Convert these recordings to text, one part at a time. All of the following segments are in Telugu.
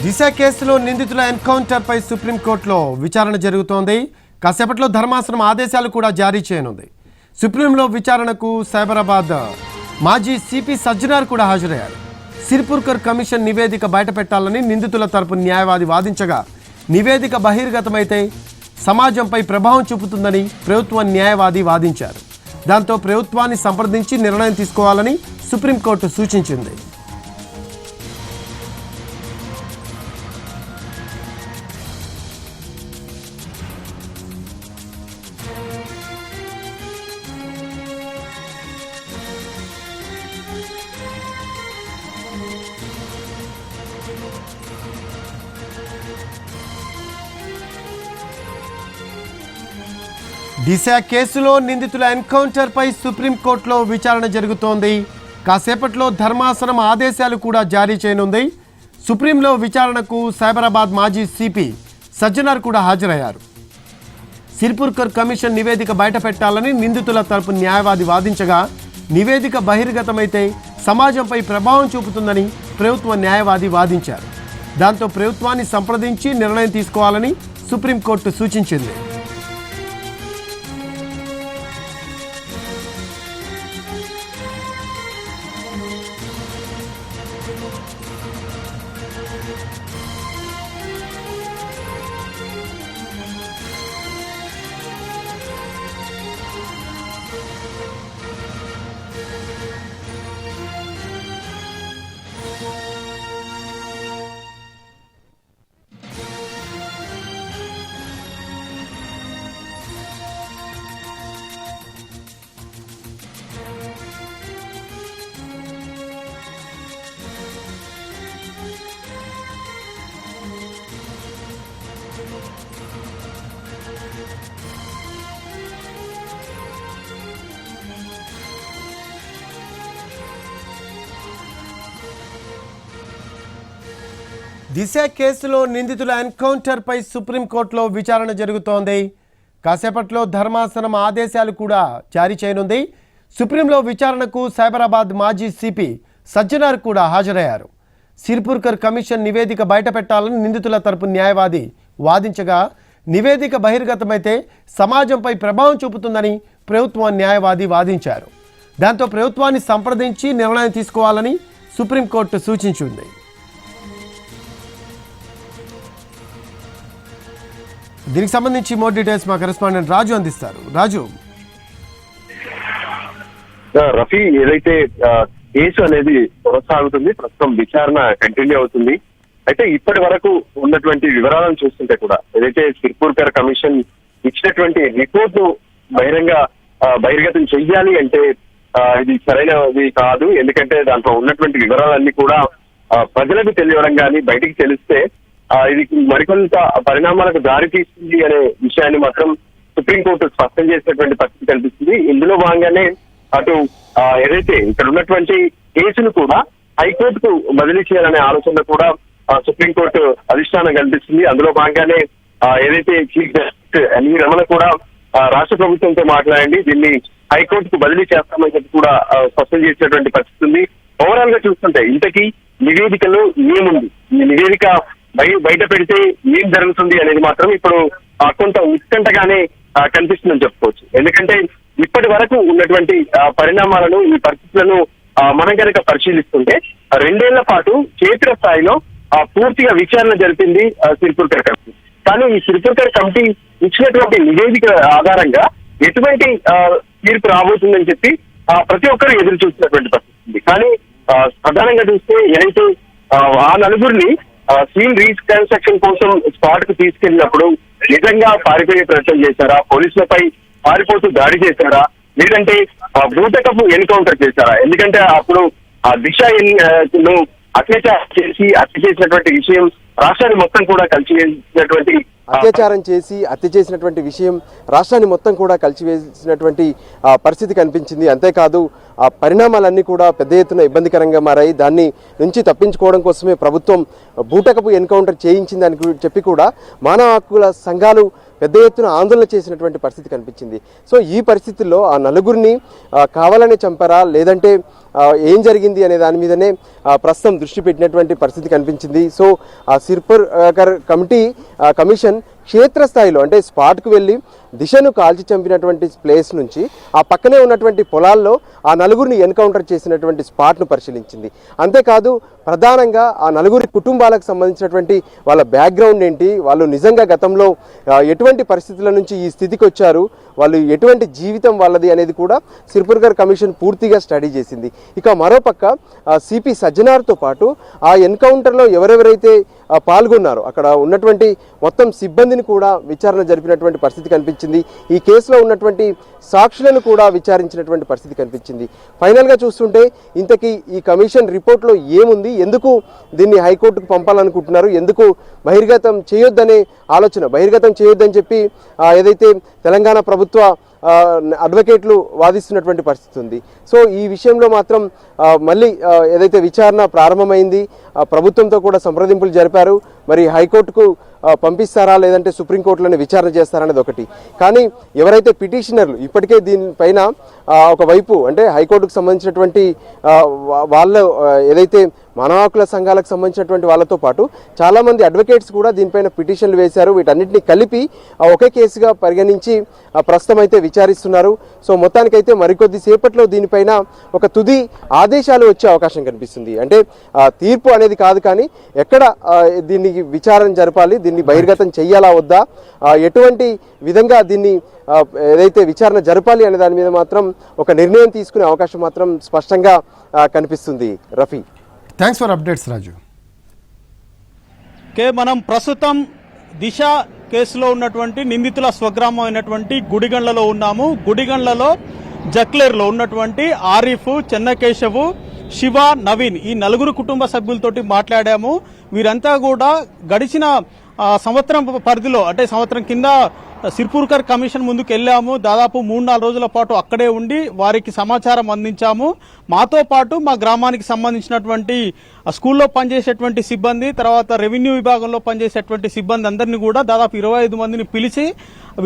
దిశ కేసులో నిందితుల ఎన్కౌంటర్పై సుప్రీంకోర్టులో విచారణ జరుగుతోంది. కాసేపట్లో ధర్మాసనం ఆదేశాలు కూడా జారీ చేయనుంది. సుప్రీంలో విచారణకు సైబరాబాద్ మాజీ సిపి సజ్జనార్ కూడా హాజరయ్యారు. సిర్పుర్కర్ కమిషన్ నివేదిక బయటపెట్టాలని నిందితుల తరపు న్యాయవాది వాదించగా నివేదిక బహిర్గతమైతే సమాజంపై ప్రభావం చూపుతుందని ప్రభుత్వ న్యాయవాది వాదించారు. దాంతో ప్రభుత్వాన్ని సంప్రదించి నిర్ణయం తీసుకోవాలని సుప్రీంకోర్టు సూచించింది. దిశ కేసులో నిందితుల ఎన్కౌంటర్పై సుప్రీంకోర్టులో విచారణ జరుగుతోంది. కాసేపట్లో ధర్మాసనం ఆదేశాలు కూడా జారీ చేయనుంది. సుప్రీంలో విచారణకు సైబరాబాద్ మాజీ సిపి సజ్జనార్ కూడా హాజరయ్యారు. సిర్పుర్కర్ కమిషన్ నివేదిక బయటపెట్టాలని నిందితుల తరపు న్యాయవాది వాదించగా నివేదిక బహిర్గతమైతే సమాజంపై ప్రభావం చూపుతుందని ప్రభుత్వ న్యాయవాది వాదించారు. దాంతో ప్రభుత్వాన్ని సంప్రదించి నిర్ణయం తీసుకోవాలని సుప్రీంకోర్టు సూచించింది. దిశ కేసులో నిందితుల ఎన్కౌంటర్పై సుప్రీంకోర్టులో విచారణ జరుగుతోంది. కాసేపట్లో ధర్మాసనం ఆదేశాలు కూడా జారీ చేయనుంది. సుప్రీంలో విచారణకు సైబరాబాద్ మాజీ సిపి సజ్జనార్ కూడా హాజరయ్యారు. సిర్పుర్కర్ కమిషన్ నివేదిక బయటపెట్టాలని నిందితుల తరపు న్యాయవాది వాదించగా నివేదిక బహిర్గతమైతే సమాజంపై ప్రభావం చూపుతుందని ప్రభుత్వ న్యాయవాది వాదించారు. దాంతో ప్రభుత్వాన్ని సంప్రదించి నిర్ణయం తీసుకోవాలని సుప్రీంకోర్టు సూచించింది. దీనికి సంబంధించి మోర్ డీటెయిల్స్ మా కరెస్పాండెంట్ రాజు అందిస్తారు. రాజు, రఫీ, ఏదైతే కేసు అనేది కొనసాగుతుంది, ప్రస్తుతం విచారణ కంటిన్యూ అవుతుంది. అయితే ఇప్పటి వరకు ఉన్నటువంటి వివరాలను చూస్తుంటే కూడా ఏదైతే సిర్పుర్కర్ కమిషన్ ఇచ్చినటువంటి రిపోర్టు బహిర్గతం చెయ్యాలి అంటే ఇది సరైనది కాదు. ఎందుకంటే దాంట్లో ఉన్నటువంటి వివరాలన్నీ కూడా ప్రజలకు తెలియడం కానీ బయటికి తెలిస్తే ఇది మరికొంత పరిణామాలకు దారి తీస్తుంది అనే విషయాన్ని మాత్రం సుప్రీంకోర్టు స్పష్టం చేసినటువంటి పరిస్థితి కనిపిస్తుంది. ఇందులో భాగంగానే అటు ఏదైతే ఇక్కడ ఉన్నటువంటి కేసును కూడా హైకోర్టుకు బదిలీ చేయాలనే ఆలోచన కూడా సుప్రీంకోర్టు అధిష్టానం కనిపిస్తుంది. అందులో భాగంగానే ఏదైతే చీఫ్ జస్టిస్ ఎన్వి రమణ కూడా రాష్ట్ర ప్రభుత్వంతో మాట్లాడండి, దీన్ని హైకోర్టుకు బదిలీ చేస్తామని చెప్పి కూడా స్పష్టం చేసినటువంటి పరిస్థితి ఉంది. ఓవరాల్ గా చూస్తుంటే ఇంతకీ నివేదికలో ఏముంది, ఈ నివేదిక బయట పెడితే ఏం జరుగుతుంది అనేది మాత్రం ఇప్పుడు కొంత ఉత్కంఠగానే కనిపిస్తుందని చెప్పుకోవచ్చు. ఎందుకంటే ఇప్పటి వరకు ఉన్నటువంటి పరిణామాలను, ఈ పరిస్థితులను మనం కనుక పరిశీలిస్తుంటే 2 ఏళ్ల పాటు క్షేత్ర స్థాయిలో పూర్తిగా విచారణ జరిపింది సిర్పుర్కర్ కమిటీ. కానీ ఈ సిర్పుర్కర్ కమిటీ ఇచ్చినటువంటి నివేదిక ఆధారంగా ఎటువంటి తీర్పు రాబోతుందని చెప్పి ప్రతి ఒక్కరు ఎదురు చూస్తున్నటువంటి పరిస్థితి ఉంది. కానీ ప్రధానంగా చూస్తే ఏదైతే ఆ నలుగురిని సీన్ రీకన్స్ట్రక్షన్ కోసం స్పాట్ కు తీసుకెళ్లినప్పుడు నిజంగా పారిపోయే ప్రయత్నం చేశారా, పోలీసులపై పారిపోతూ దాడి చేశారా, లేదంటే భూతకపు ఎన్కౌంటర్ చేశారా? ఎందుకంటే అప్పుడు దిశ అత్యాచారం చేసి హత్య చేసినటువంటి విషయం రాష్ట్రాన్ని మొత్తం కూడా కలిసి చేసినటువంటి అత్యాచారం చేసి హత్య చేసినటువంటి విషయం రాష్ట్రాన్ని మొత్తం కూడా కలిసివేసినటువంటి పరిస్థితి కనిపించింది. అంతేకాదు ఆ పరిణామాలన్నీ కూడా పెద్ద ఎత్తున ఇబ్బందికరంగా మారాయి. దాన్ని నుంచి తప్పించుకోవడం కోసమే ప్రభుత్వం బూటకపు ఎన్కౌంటర్ చేయించిందని చెప్పి కూడా మానవ హక్కుల సంఘాలు పెద్ద ఎత్తున ఆందోళన చేసినటువంటి పరిస్థితి కనిపించింది. సో ఈ పరిస్థితుల్లో ఆ నలుగురిని కావాలని చంపారా లేదంటే ఏం జరిగింది అనే దాని మీదనే ప్రస్తుతం దృష్టి పెట్టినటువంటి పరిస్థితి కనిపించింది. సో ఆ సిర్పూర్ కమిషన్ క్షేత్రస్థాయిలో అంటే స్పాట్కు వెళ్ళి దిశను కాల్చి చంపినటువంటి ప్లేస్ నుంచి ఆ పక్కనే ఉన్నటువంటి పొలాల్లో ఆ నలుగురిని ఎన్కౌంటర్ చేసినటువంటి స్పాట్ను పరిశీలించింది. అంతేకాదు ప్రధానంగా ఆ నలుగురి కుటుంబాలకు సంబంధించినటువంటి వాళ్ళ బ్యాక్గ్రౌండ్ ఏంటి, వాళ్ళు నిజంగా గతంలో ఎటువంటి పరిస్థితుల నుంచి ఈ స్థితికి వచ్చారు, వాళ్ళు ఎటువంటి జీవితం వాళ్ళది అనేది కూడా సిర్పూర్ కమిషన్ పూర్తిగా స్టడీ చేసింది. ఇక మరోపక్క సిపి సజ్జనార్తో పాటు ఆ ఎన్కౌంటర్లో ఎవరెవరైతే పాల్గొన్నారో అక్కడ ఉన్నటువంటి మొత్తం సిబ్బందిని కూడా విచారణ జరిపినటువంటి పరిస్థితి కనిపించింది. ఈ కేసులో ఉన్నటువంటి సాక్షులను కూడా విచారించినటువంటి పరిస్థితి కనిపించింది. ఫైనల్గా చూస్తుంటే ఇంతకీ ఈ కమిషన్ రిపోర్ట్లో ఏముంది, ఎందుకు దీన్ని హైకోర్టుకు పంపాలనుకుంటున్నారు, ఎందుకు బహిర్గతం చేయొద్దనే ఆలోచన, బహిర్గతం చేయొద్దని చెప్పి ఏదైతే తెలంగాణ ప్రభుత్వ అడ్వకేట్లు వాదిస్తున్నటువంటి పరిస్థితి ఉంది. సో ఈ విషయంలో మాత్రం మళ్ళీ ఏదైతే విచారణ ప్రారంభమైంది, ప్రభుత్వంతో కూడా సంప్రదింపులు జరిపారు. మరి హైకోర్టుకు పంపిస్తారా లేదంటే సుప్రీంకోర్టులోనే విచారణ చేస్తారనేది ఒకటి. కానీ ఎవరైతే పిటిషనర్లు ఇప్పటికే దీనిపైన ఒకవైపు అంటే హైకోర్టుకు సంబంధించినటువంటి వాళ్ళు ఏదైతే మానవ హక్కుల సంఘాలకు సంబంధించినటువంటి వాళ్ళతో పాటు చాలామంది అడ్వకేట్స్ కూడా దీనిపైన పిటిషన్లు వేశారు. వీటన్నిటిని కలిపి ఒకే కేసుగా పరిగణించి ప్రస్తుతం అయితే విచారిస్తున్నారు. సో మొత్తానికైతే మరికొద్ది సేపట్లో దీనిపైన ఒక తుది ఆదేశాలు వచ్చే అవకాశం కనిపిస్తుంది. అంటే తీర్పు అనేది కాదు, కానీ ఎక్కడ దీన్ని విచారణ జరపాలి, దీన్ని బహిర్గతం చెయ్యాలా వద్దా, ఎటువంటి విధంగా దీన్ని ఏదైతే విచారణ జరపాలి అనే దాని మీద మాత్రం ఒక నిర్ణయం తీసుకునే అవకాశం మాత్రం స్పష్టంగా కనిపిస్తుంది. రఫీ, థ్యాంక్స్ ఫర్ అప్డేట్స్ రాజు. మనం ప్రస్తుతం దిశ కేసులో ఉన్నటువంటి నిందితుల స్వగ్రామం అయినటువంటి గుడిగండ్లలో ఉన్నాము. గుడిగండ్లలో జక్లేర్లో ఉన్నటువంటి ఆరిఫ్, చెన్నకేశవు, శివ, నవీన్ ఈ నలుగురు కుటుంబ సభ్యులతోటి మాట్లాడాము. వీరంతా కూడా గడిచిన సంవత్సరం పరిధిలో అంటే సంవత్సరం కింద సిర్పూర్కర్ కమిషన్ ముందుకు వెళ్ళాము. దాదాపు 3-4 రోజుల పాటు అక్కడే ఉండి వారికి సమాచారం అందించాము. మాతో పాటు మా గ్రామానికి సంబంధించినటువంటి స్కూల్లో పనిచేసేటువంటి సిబ్బంది, తర్వాత రెవెన్యూ విభాగంలో పనిచేసేటువంటి సిబ్బంది అందరినీ కూడా దాదాపు 25 మందిని పిలిచి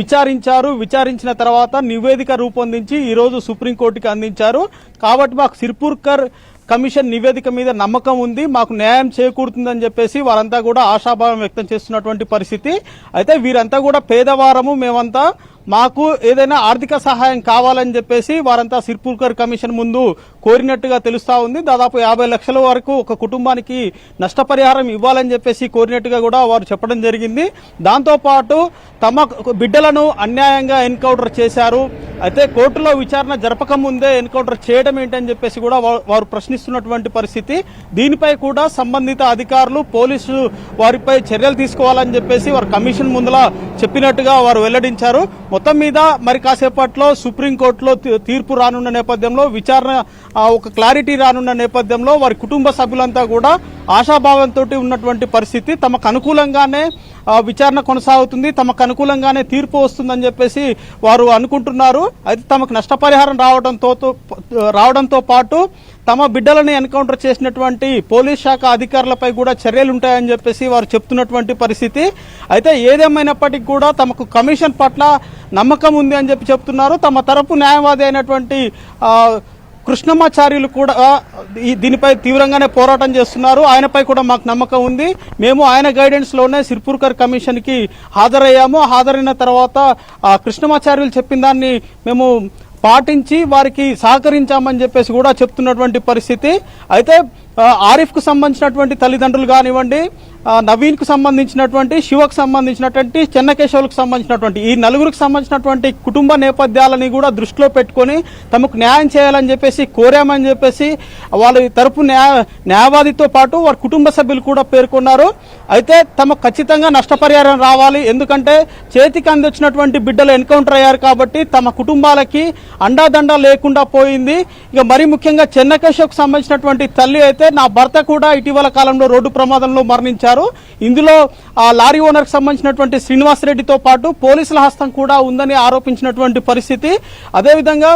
విచారించారు. విచారించిన తర్వాత నివేదిక రూపొందించి ఈరోజు సుప్రీంకోర్టుకి అందించారు. కాబట్టి మాకు సిర్పూర్కర్ కమిషన్ నివేదిక మీద నమ్మకం ఉంది, మాకు న్యాయం చేకూరుతుందని చెప్పేసి వారంతా కూడా ఆశాభావం వ్యక్తం చేస్తున్నటువంటి పరిస్థితి. అయితే వీరంతా కూడా పేదవారము, మేమంతా మాకు ఏదైనా ఆర్థిక సహాయం కావాలని చెప్పేసి వారంతా సిర్పూర్కర్ కమిషన్ ముందు కోరినట్టుగా తెలుస్తా ఉంది. దాదాపు 50 లక్షల వరకు ఒక కుటుంబానికి నష్టపరిహారం ఇవ్వాలని చెప్పేసి కోరినట్టుగా కూడా వారు చెప్పడం జరిగింది. దాంతోపాటు తమ బిడ్డలను అన్యాయంగా ఎన్కౌంటర్ చేశారు, అయితే కోర్టులో విచారణ జరపక ముందే ఎన్కౌంటర్ చేయడం ఏంటని చెప్పేసి కూడా వారు ప్రశ్నిస్తున్నటువంటి పరిస్థితి. దీనిపై కూడా సంబంధిత అధికారులు, పోలీసు వారిపై చర్యలు తీసుకోవాలని చెప్పేసి వారు కమిషన్ ముందల చెప్పినట్టుగా వారు వెల్లడించారు. మొత్తం మీద మరి కాసేపట్లో సుప్రీంకోర్టులో తీర్పు రానున్న నేపథ్యంలో, విచారణ ఒక క్లారిటీ రానున్న నేపథ్యంలో వారి కుటుంబ సభ్యులంతా కూడా ఆశాభావంతో ఉన్నటువంటి పరిస్థితి. తమకు అనుకూలంగానే విచారణ కొనసాగుతుంది, తమకు అనుకూలంగానే తీర్పు వస్తుందని చెప్పేసి వారు అనుకుంటున్నారు. అయితే తమకు నష్టపరిహారం రావడంతో పాటు తమ బిడ్డలను ఎన్కౌంటర్ చేసినటువంటి పోలీస్ శాఖ అధికారులపై కూడా చర్యలు ఉంటాయని చెప్పేసి వారు చెప్తున్నటువంటి పరిస్థితి. అయితే ఏదేమైనప్పటికీ కూడా తమకు కమిషన్ పట్ల నమ్మకం ఉంది అని చెప్పి చెప్తున్నారు. తమ తరపు న్యాయవాది అయినటువంటి కృష్ణమాచార్యులు కూడా దీనిపై తీవ్రంగానే పోరాటం చేస్తున్నారు. ఆయనపై కూడా మాకు నమ్మకం ఉంది, మేము ఆయన గైడెన్స్ లోనే సిర్పూర్కర్ కమిషన్ కి హాజరయ్యాము. హాజరైన తర్వాత కృష్ణమాచార్యులు చెప్పిన దాన్ని మేము పాటించి వారికి సహకరించామని చెప్పేసి కూడా చెప్తున్నటువంటి పరిస్థితి. అయితే ఆరిఫ్ కు సంబంధించినటువంటి తల్లిదండ్రులు కానివ్వండి, నవీన్ కు సంబంధించినటువంటి, శివకు సంబంధించినటువంటి, చెన్నకేశవులకు సంబంధించినటువంటి ఈ నలుగురికి సంబంధించినటువంటి కుటుంబ నేపథ్యాలని కూడా దృష్టిలో పెట్టుకొని తమకు న్యాయం చేయాలని చెప్పేసి కోరామని చెప్పేసి వాళ్ళ తరపు న్యాయవాదితో పాటు వారి కుటుంబ సభ్యులు కూడా పేర్కొన్నారు. అయితే తమకు ఖచ్చితంగా నష్టపరిహారం రావాలి, ఎందుకంటే చేతికి అందించినటువంటి బిడ్డలు ఎన్కౌంటర్ అయ్యారు కాబట్టి తమ కుటుంబాలకి అండాదండ లేకుండా పోయింది. ఇక మరీ ముఖ్యంగా చెన్నకేశవ్కు సంబంధించినటువంటి తల్లి అయితే నా భర్త కూడా ఇటీవల కాలంలో రోడ్డు ప్రమాదంలో మరణించారు. ఇందులో ఆ లారీ ఓనర్కి సంబంధించినటువంటి శ్రీనివాసరెడ్డితో పాటు పోలీసుల హస్తం కూడా ఉందని ఆరోపించినటువంటి పరిస్థితి. అదేవిధంగా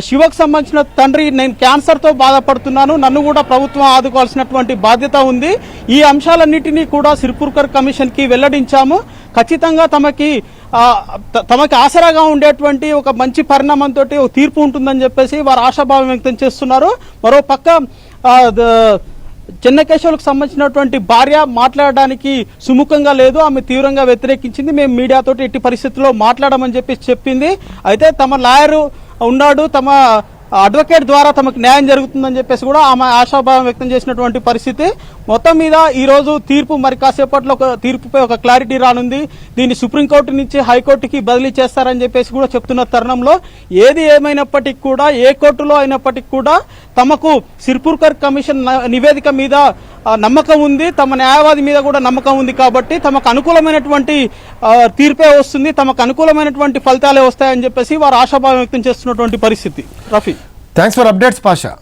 శివకు సంబంధించిన తండ్రి, నేను క్యాన్సర్తో బాధపడుతున్నాను, నన్ను కూడా ప్రభుత్వం ఆదుకోవాల్సినటువంటి బాధ్యత ఉంది. ఈ అంశాలన్నింటినీ కూడా సిర్పూర్కర్ కమిషన్కి వెల్లడించాము. ఖచ్చితంగా తమకి ఆసరాగా ఉండేటువంటి ఒక మంచి పరిణామంతో తీర్పు ఉంటుందని చెప్పేసి వారు ఆశాభావం వ్యక్తం చేస్తున్నారు. మరో పక్క చెన్నకేశవులకు సంబంధించినటువంటి భార్య మాట్లాడడానికి సుముఖంగా లేదు, ఆమె తీవ్రంగా వ్యతిరేకించింది. మేము మీడియాతో ఎట్టి పరిస్థితుల్లో మాట్లాడమని చెప్పింది. అయితే తమ లాయరు ఉన్నాడు, తమ అడ్వకేట్ ద్వారా తమకు న్యాయం జరుగుతుందని చెప్పేసి కూడా ఆమె ఆశాభావం వ్యక్తం చేసినటువంటి పరిస్థితి. మొత్తం మీద ఈరోజు తీర్పు మరి కాసేపట్లో ఒక తీర్పుపై ఒక క్లారిటీ రానుంది. దీన్ని సుప్రీంకోర్టు నుంచి హైకోర్టుకి బదిలీ చేస్తారని చెప్పేసి కూడా చెప్తున్న తరుణంలో ఏది ఏమైనప్పటికీ కూడా, ఏ కోర్టులో అయినప్పటికీ కూడా తమకు సిర్పూర్కర్ కమిషన్ నివేదిక మీద నమ్మకం ఉంది, తమ న్యాయవాది మీద కూడా నమ్మకం ఉంది. కాబట్టి తమకు అనుకూలమైనటువంటి తీర్పే వస్తుంది, తమకు అనుకూలమైనటువంటి ఫలితాలే వస్తాయని చెప్పేసి వారు ఆశాభావం వ్యక్తం చేస్తున్నటువంటి పరిస్థితి. Rafi, thanks for updates Pasha.